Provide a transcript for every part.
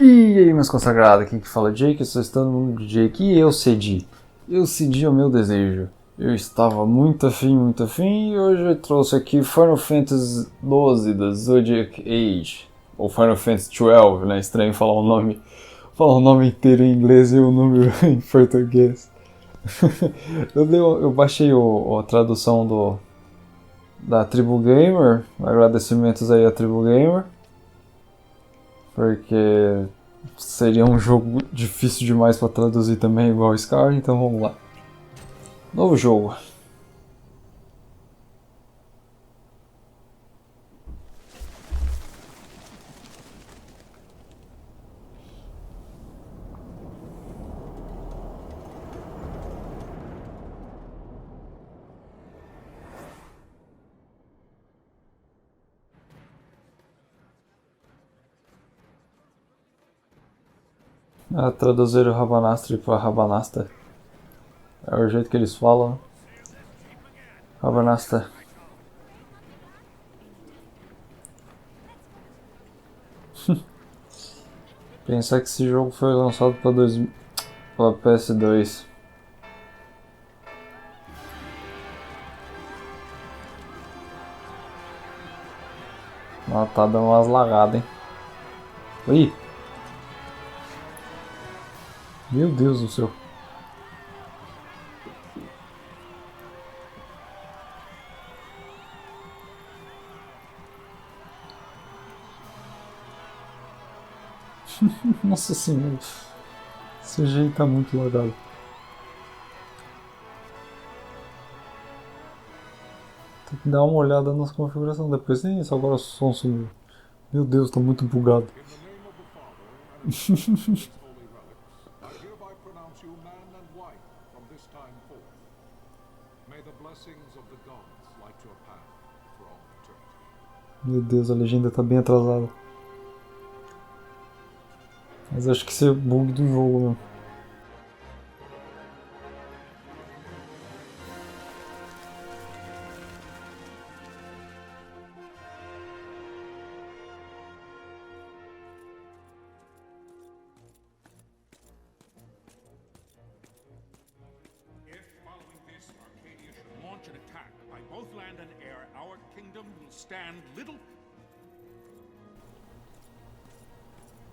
E aí, meus consagrados, aqui que fala Jake, eu estou estando no mundo de Jake e eu cedi. Eu cedi ao meu desejo. Eu estava muito afim e hoje eu trouxe aqui Final Fantasy XII da Zodiac Age. Ou Final Fantasy XII, né? Estranho falar o nome inteiro em inglês e o número em português. Eu baixei a tradução da Tribu Gamer, agradecimentos aí à Tribu Gamer. Porque seria um jogo difícil demais para traduzir também, igual o Scar, então vamos lá. Novo jogo. Traduzir o Rabanastre para Rabanasta. É o jeito que eles falam. Rabanasta. Pensar que esse jogo foi lançado para PS2. Tá dando umas lagadas, hein? Oi! Meu Deus do céu. Nossa senhora. Esse jeito tá muito lagado. Tem que dar uma olhada nas configurações depois. Nem isso, agora o som sumiu. Meu Deus, tá muito bugado. Meu Deus, a legenda tá bem atrasada. Mas acho que isso é bug do jogo mesmo.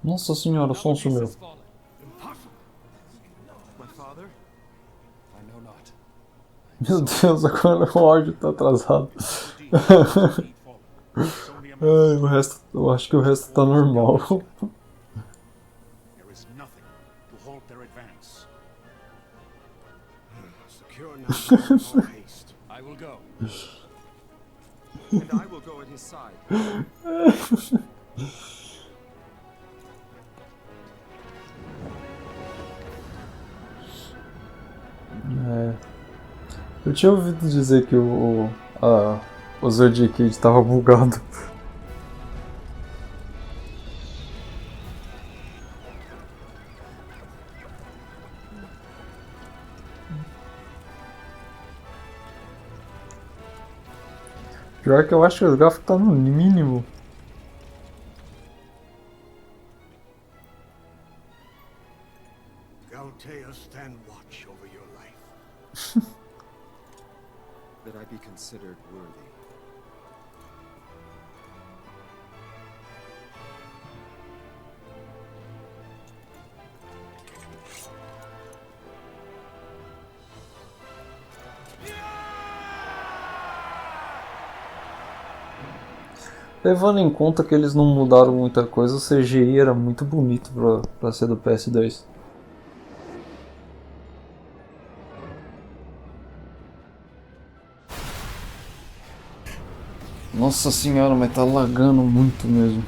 Nossa senhora, o som sumiu. Meu Deus, agora o áudio tá atrasado. Ai, o resto, eu acho que o resto tá normal. Eu tinha ouvido dizer que o Zodiac estava bugado. Pior que eu acho que os gráficos estão no mínimo. That I be considered worthy. Levando em conta que eles não mudaram muita coisa, o CGI era muito bonito pra ser do PS2. Nossa senhora, mas tá lagando muito mesmo.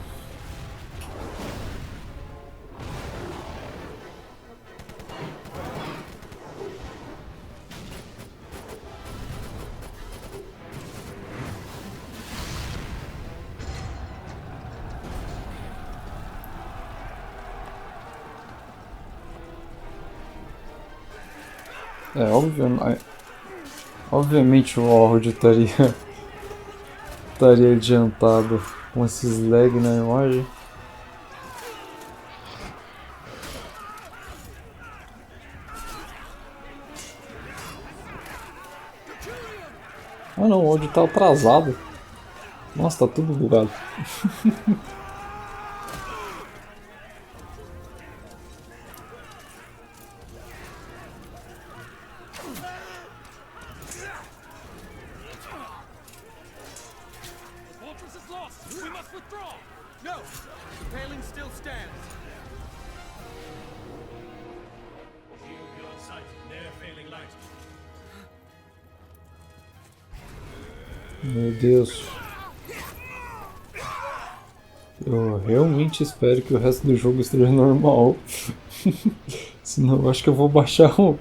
Obviamente o áudio estaria adiantado com esses lag na imagem. Ah não, o áudio tá atrasado. Nossa, tá tudo bugado. Meu Deus. Eu realmente espero que o resto do jogo esteja normal. Senão eu acho que eu vou baixar o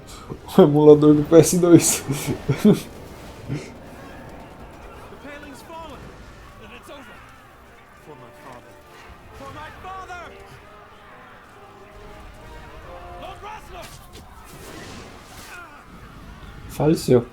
emulador do PS2. Faleceu.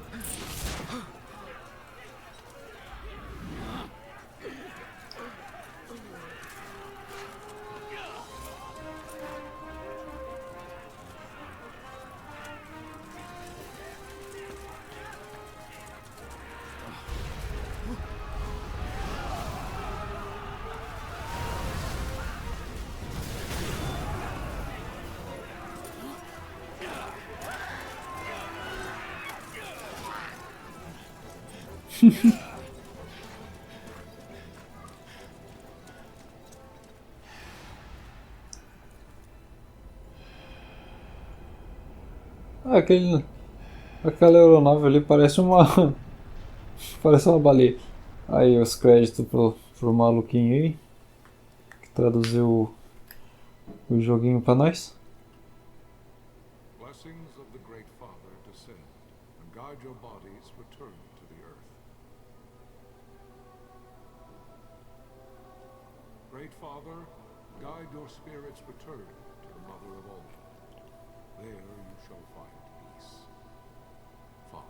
Ah, aquela aeronave ali parece uma. Parece uma baleia. Aí os créditos pro maluquinho aí, que traduziu o joguinho pra nós. Blessings of the Great Father descend and guide your bodies return to the earth. Great Father, guide your spirits return to the Mother of all. There you shall find peace. Follow.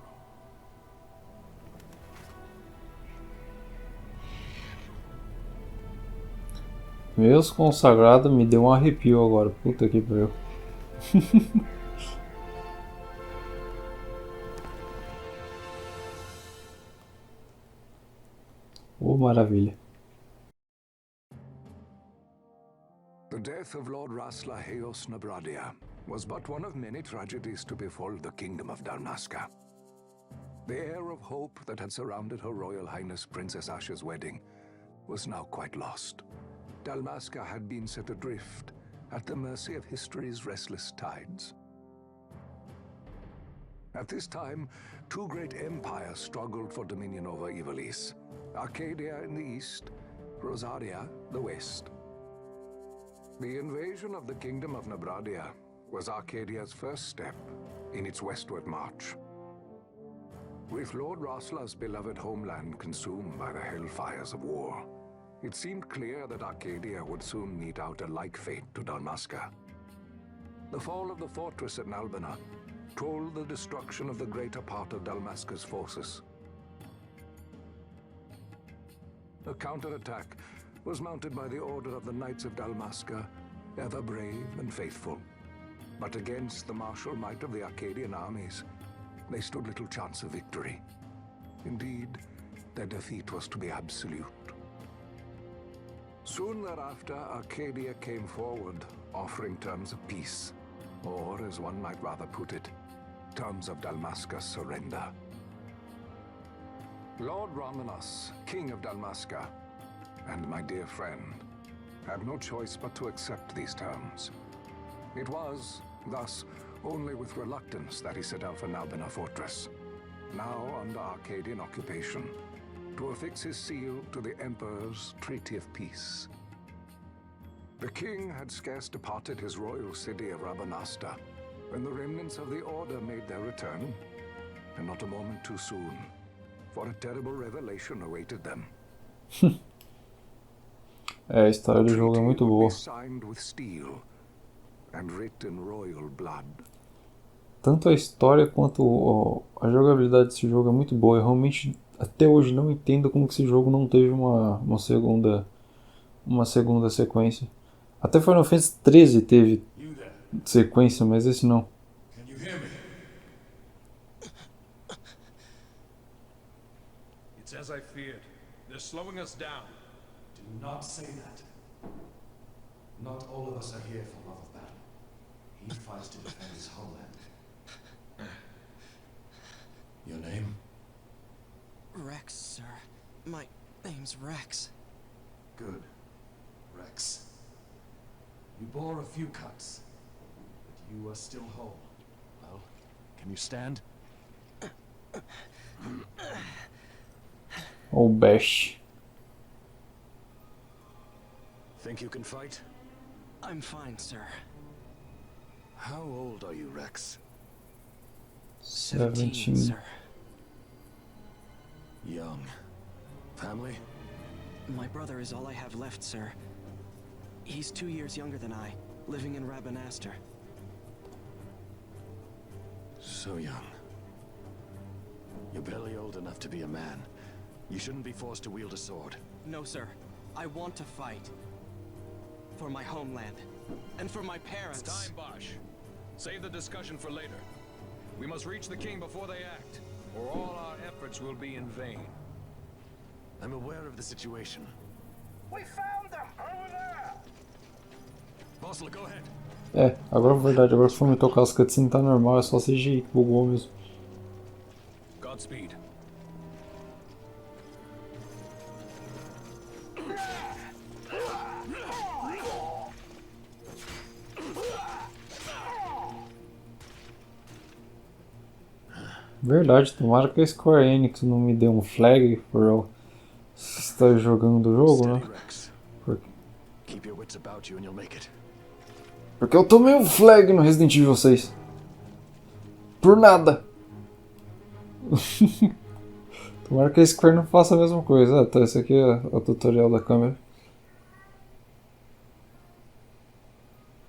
Meus consagrados, me deu um arrepio agora. Puta que pariu. Oh, maravilha. The death of Lord Rasla Heos Nabradia was but one of many tragedies to befall the kingdom of Dalmasca. The air of hope that had surrounded Her Royal Highness Princess Asha's wedding was now quite lost. Dalmasca had been set adrift at the mercy of history's restless tides. At this time, two great empires struggled for dominion over Ivalice: Arcadia in the east, Rosaria the west. The invasion of the Kingdom of Nabradia was Arcadia's first step in its westward march. With Lord Rasla's beloved homeland consumed by the hellfires of war, it seemed clear that Arcadia would soon mete out a like fate to Dalmasca. The fall of the fortress at Nalbina told the destruction of the greater part of Dalmasca's forces. A counterattack was mounted by the Order of the Knights of Dalmasca, ever brave and faithful. But against the martial might of the Arcadian armies, they stood little chance of victory. Indeed, their defeat was to be absolute. Soon thereafter, Arcadia came forward, offering terms of peace, or, as one might rather put it, terms of Dalmasca's surrender. Lord Romanos, King of Dalmasca, and my dear friend, had no choice but to accept these terms. It was, thus, only with reluctance that he set out for Nalbina Fortress, now under Arcadian occupation, to affix his seal to the Emperor's Treaty of Peace. The king had scarce departed his royal city of Rabanasta when the remnants of the Order made their return, and not a moment too soon, for a terrible revelation awaited them. A história do jogo é muito boa. Tanto a história quanto a jogabilidade desse jogo é muito boa. Eu realmente até hoje não entendo como que esse jogo não teve uma segunda sequência. Até Final Fantasy XIII teve sequência, mas esse não. slowing us down. Do not say that. Not all of us are here for love of battle. He fights to defend his homeland. Your name? Rex, sir. My name's Rex. Good. Rex. You bore a few cuts, but you are still whole. Well, can you stand? Ou Bash. Think you can fight? I'm fine, sir. How old are you, Rex? 17, sir. Young. Family? My brother is all I have left, sir. He's 2 years younger than I, living in Rabanastre. So young. You're barely old enough to be a man. You shouldn't be forced to wield a sword. No, sir. I want to fight. For my homeland. And for my parents. It's time, Bosch. Save the discussion for later. We must reach the king before they act, or all our efforts will be in vain. I'm aware of the situation. We found them over there. Bossel, go ahead. É, agora é verdade, agora se for me tocar as cutscenes tá normal, é só CGI que bugou mesmo. Godspeed. Verdade, tomara que a Square Enix não me dê um flag por eu estar jogando o jogo, né? Steady, Rex. Porque, Keep your wits about you and you'll make it. porque eu tomei um flag no Resident Evil 6. Por nada. Tomara que a Square não faça a mesma coisa. Ah, tá, esse aqui é o tutorial da câmera.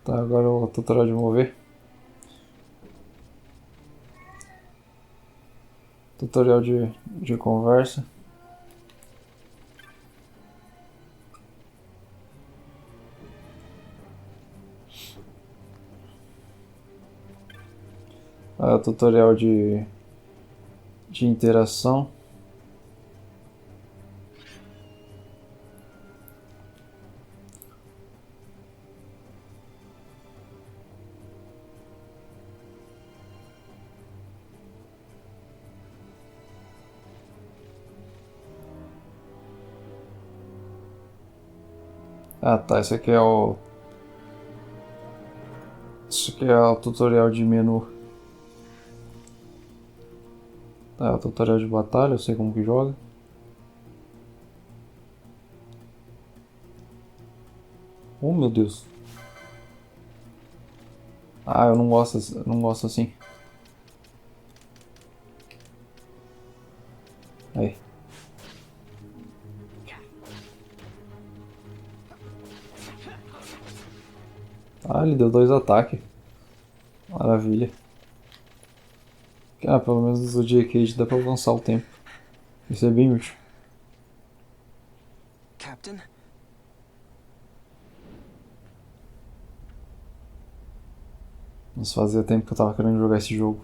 Tá, agora o tutorial de mover. Tutorial de conversa. Tutorial de interação. Ah tá, esse aqui é o... Isso aqui é o tutorial de menu. Tá, é o tutorial de batalha, eu sei como que joga. Oh meu Deus. Ah, eu não gosto assim. Aí. Ah, ele deu 2 ataques. Maravilha. Ah, pelo menos no Zodiac dá pra avançar o tempo. Isso é bem útil. Captain? Mas fazia tempo que eu tava querendo jogar esse jogo.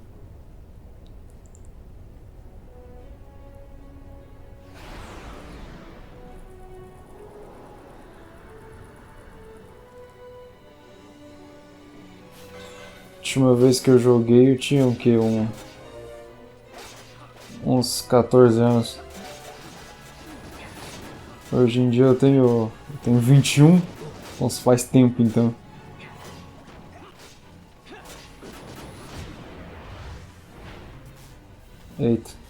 A última vez que eu joguei eu tinha o quê? Uns 14 anos. Hoje em dia eu tenho 21, então faz tempo então. Eita.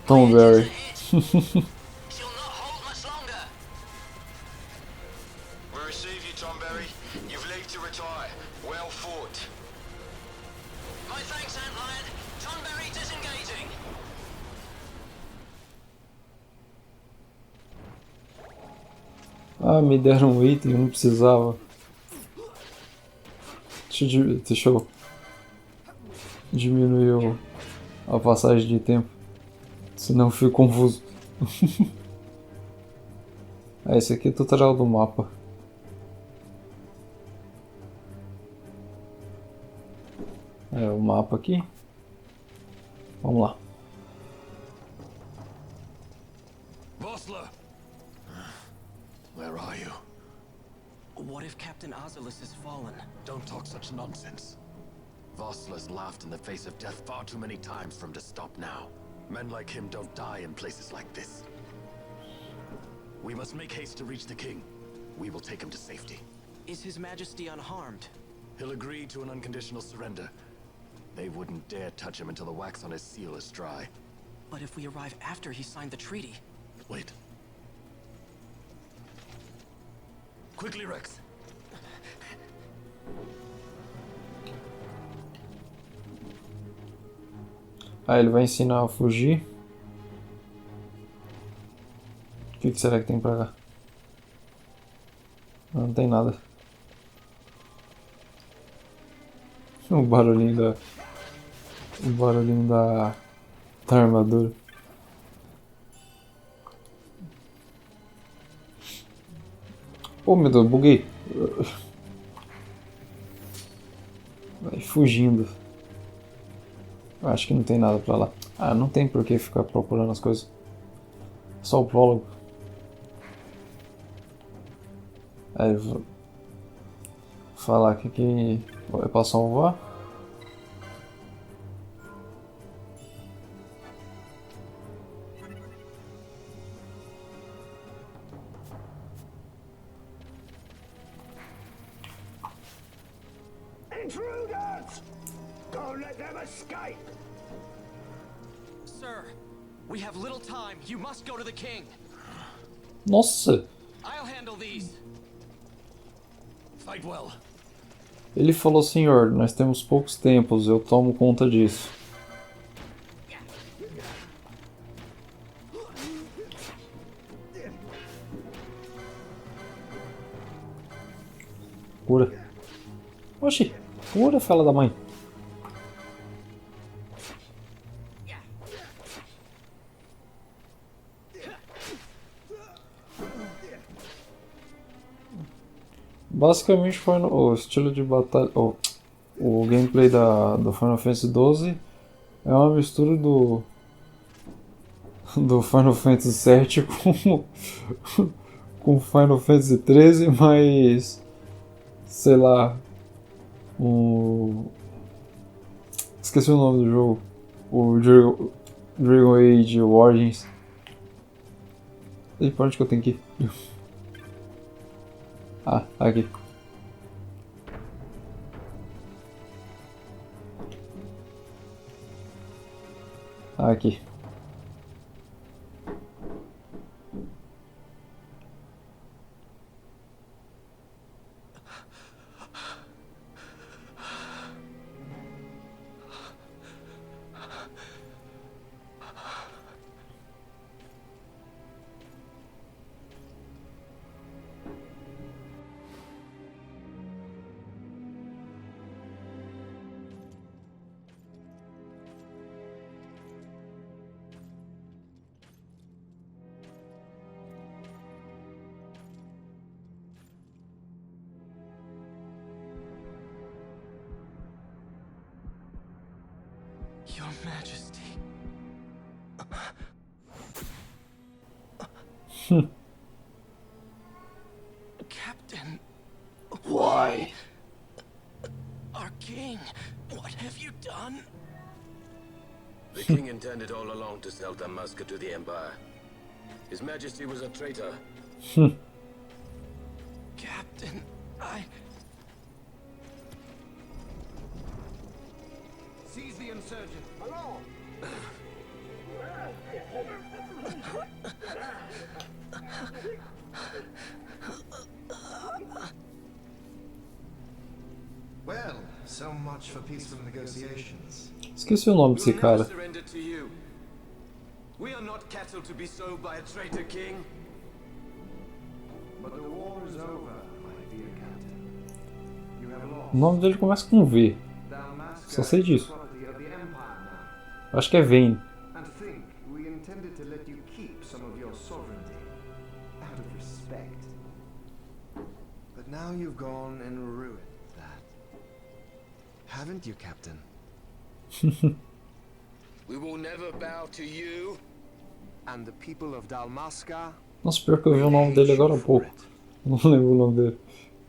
Tomberry. She'll not hold much longer. We receive you, Tomberry. You've leave to retire. Well fought. My thanks, Antlion. Tonberry disengaging. Ah, me deram um item, eu não precisava. Deixa eu diminuir a passagem de tempo. Senão eu fico confuso. Esse aqui é o tutorial do mapa. É o mapa aqui. Vamos lá. Vossler! Where are you? What if Captain Oculus has fallen? Don't talk such nonsense. Vossler's laughed in the face of death far too many times for him to stop now. Men like him don't die in places like this. We must make haste to reach the king. We will take him to safety. Is His Majesty unharmed? He'll agree to an unconditional surrender. They wouldn't dare touch him until the wax on his seal is dry. But if we arrive after he signed the treaty... Wait. Quickly, Rex. Ah, ele vai ensinar a fugir. O que será que tem pra cá? Não tem nada. O barulhinho da armadura. Oh meu Deus, buguei. Vai fugindo. Acho que não tem nada pra lá. Ah, não tem por que ficar procurando as coisas. Só o prólogo. Aí eu vou falar aqui que é pra salvar. Intruders! Don't let them escape! Sir, we have little time. You must go to the king. Nossa! I'll handle these. Fight well. Ele falou, senhor, nós temos poucos tempos, eu tomo conta disso. Cura. Oxi, cura, fela da mãe. Basicamente foi o estilo de batalha. O gameplay do Final Fantasy XII é uma mistura do Final Fantasy VII com Final Fantasy XIII, mas sei lá, esqueci o nome do jogo, o Dragon Age Origins. E pra onde que eu tenho que ir? Ah, aqui. Aqui. Your Majesty. Captain. Why? Our king. What have you done? The king intended all along to sell Damascus to the Empire. His Majesty was a traitor. Captain, Seize the insurgent! Along! Well, so much for peaceful negotiations. Esqueci o nome desse We'll cara. never surrender to you. We are not cattle to be sold by a traitor king. But the war is over, my dear captain. You have lost. O nome dele começa com V. Só sei disso. Acho que é Vayne. And think, we intended But now you've gone and ruined that. Haven't you, Captain? We will never bow to you. And the people of Dalmasca. Nossa, pior que eu vi o nome dele agora há pouco. Não lembro o nome dele.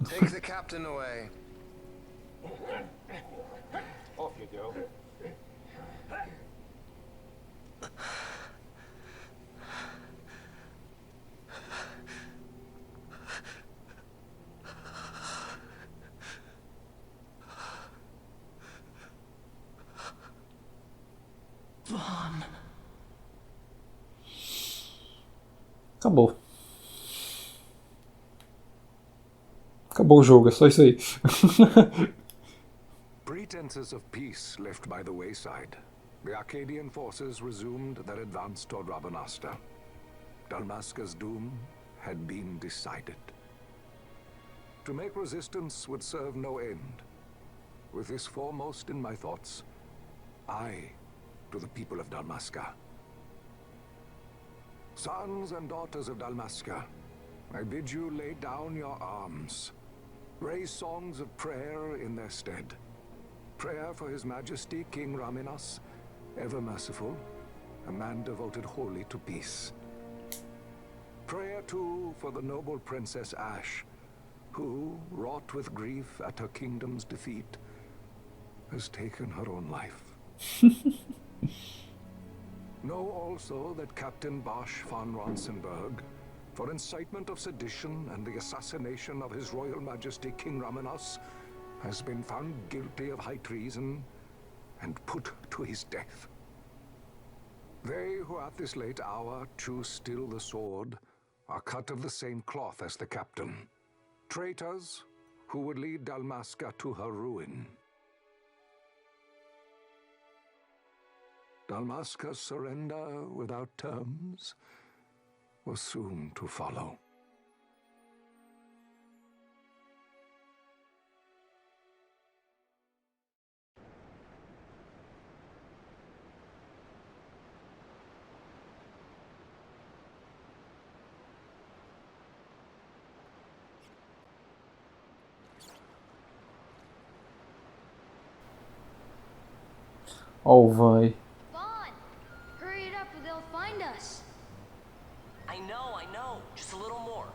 Take the captain away. Off you go. Acabou. Acabou o jogo, é só isso aí. Pretenses of peace left by the wayside, the Arcadian forces resumed their advance toward Rabanasta. Dalmasca's doom had been decided. To make resistance would serve no end. With this foremost in my thoughts, I, to the people of Dalmasca. Sons and daughters of Dalmasca, I bid you lay down your arms. Raise songs of prayer in their stead. Prayer for His Majesty King Raminas, ever merciful, a man devoted wholly to peace. Prayer too for the noble Princess Ash, who, wrought with grief at her kingdom's defeat, has taken her own life. Know also that Captain Bosch von Ronsenberg, for incitement of sedition and the assassination of His Royal Majesty King Raminas, has been found guilty of high treason and put to his death. They who at this late hour choose still the sword are cut of the same cloth as the captain. Traitors who would lead Dalmasca to her ruin. Dalmasca's surrender without terms was soon to follow. Ó o Van aí. Vaughn, hurry it up or they'll find us. I know. Just a little more.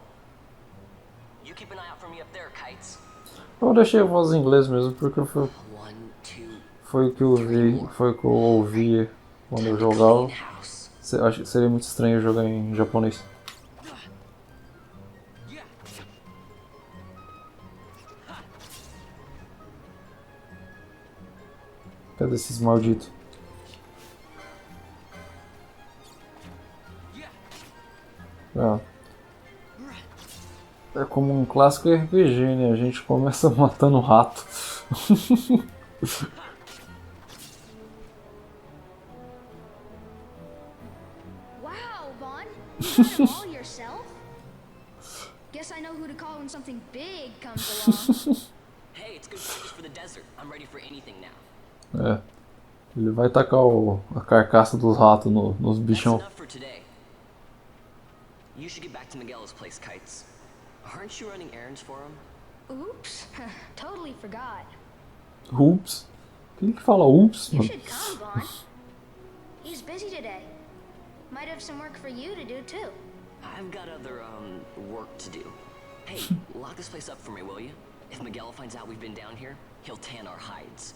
You keep an eye out for me up there, Kites. Eu deixei a voz em inglês mesmo porque foi o que eu vi, foi o que eu ouvi quando eu jogava. Acho que seria muito estranho jogar em japonês. Cadê esses malditos? É como um clássico RPG, né? A gente começa matando rato. Wow, Vaughn, you got it all yourself? Guess I know who to call when something big comes along. Hey, it's good practice for the desert. I'm ready for anything now. É, ele vai tacar a carcaça dos ratos nos bichão. You should get back to Miguel's place, Kites. Aren't you running errands for him? Oops, totally forgot. Oops? Quem que fala oops? You should come, Vaughn. He's busy today. Might have some work for you to do too. I've got other, work to do. Hey, lock this place up for me, will you? If Miguel finds out we've been down here, he'll tan our hides.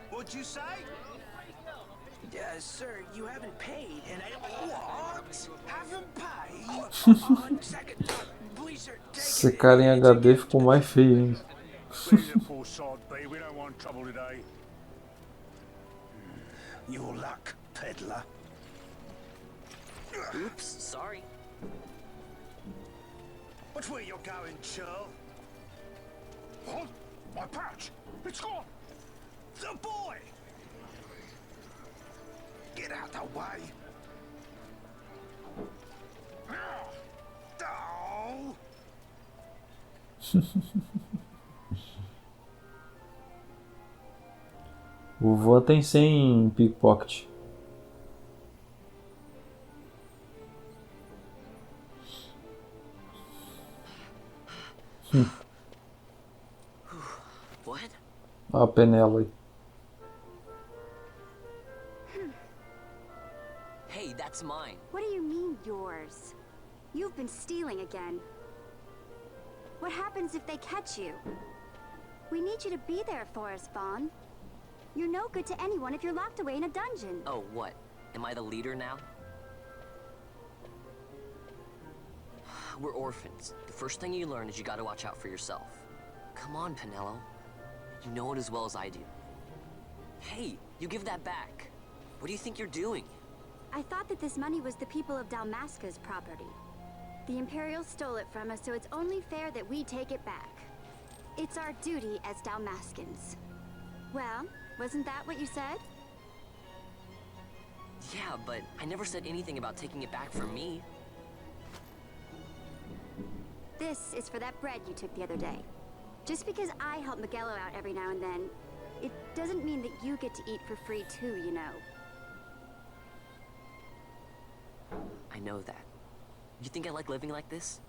What'd you say? Sir, you haven't paid, and I... What? Haven't paid? On second, please, sir, take Esse cara em HD ficou mais feio ainda. Poor sod, B. We don't want trouble today. Your luck, peddler. Oops, sorry. Watch where you're going, churl. What? My pouch! It's gone! The boy! Get out the way! Oh! O vô tem 100 em pickpocket. What? Olha a Penela aí. Hey, that's mine. What do you mean, yours? You've been stealing again. What happens if they catch you? We need you to be there for us, Vaughn. You're no good to anyone if you're locked away in a dungeon. Oh, what? Am I the leader now? We're orphans. The first thing you learn is you gotta watch out for yourself. Come on, Penelo. You know it as well as I do. Hey, you give that back. What do you think you're doing? I thought that this money was the people of Dalmasca's property. The Imperials stole it from us, so it's only fair that we take it back. It's our duty as Dalmascans. Well, wasn't that what you said? Yeah, but I never said anything about taking it back from me. This is for that bread you took the other day. Just because I help Miguelo out every now and then, it doesn't mean that you get to eat for free too, you know. I know that. You think I like living like this?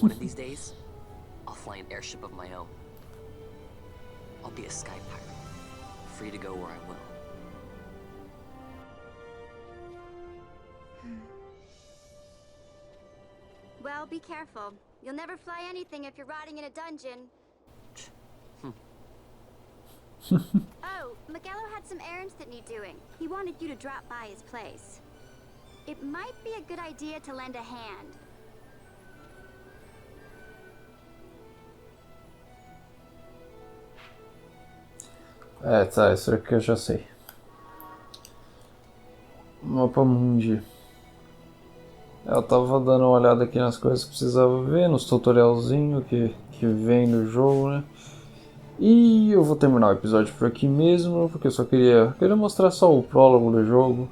One of these days, I'll fly an airship of my own. I'll be a sky pirate, free to go where I will. Well, be careful. You'll never fly anything if you're rotting in a dungeon. Oh, Miguelo had some errands that need doing. He wanted you to drop by his place. It might be a good idea to lend a hand. Tá, isso aqui eu já sei. Mapa mundi. Eu tava dando uma olhada aqui nas coisas que precisava ver, nos tutorialzinho que vem do jogo, né? E eu vou terminar o episódio por aqui mesmo, porque eu só queria mostrar só o prólogo do jogo.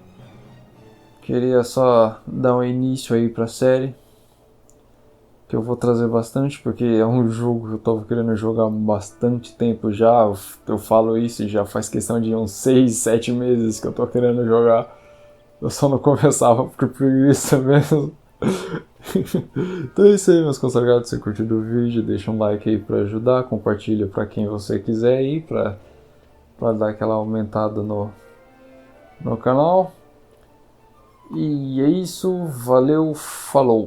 Queria só dar um início aí pra série, que eu vou trazer bastante, porque é um jogo que eu tava querendo jogar há bastante tempo já. Eu falo isso e já faz questão de uns 6, 7 meses que eu tô querendo jogar. Eu só não começava por preguiça mesmo. Então é isso aí, meus consagrados. Se você curtiu o vídeo, deixa um like aí pra ajudar, compartilha pra quem você quiser aí, pra dar aquela aumentada no canal. E é isso, valeu, falou!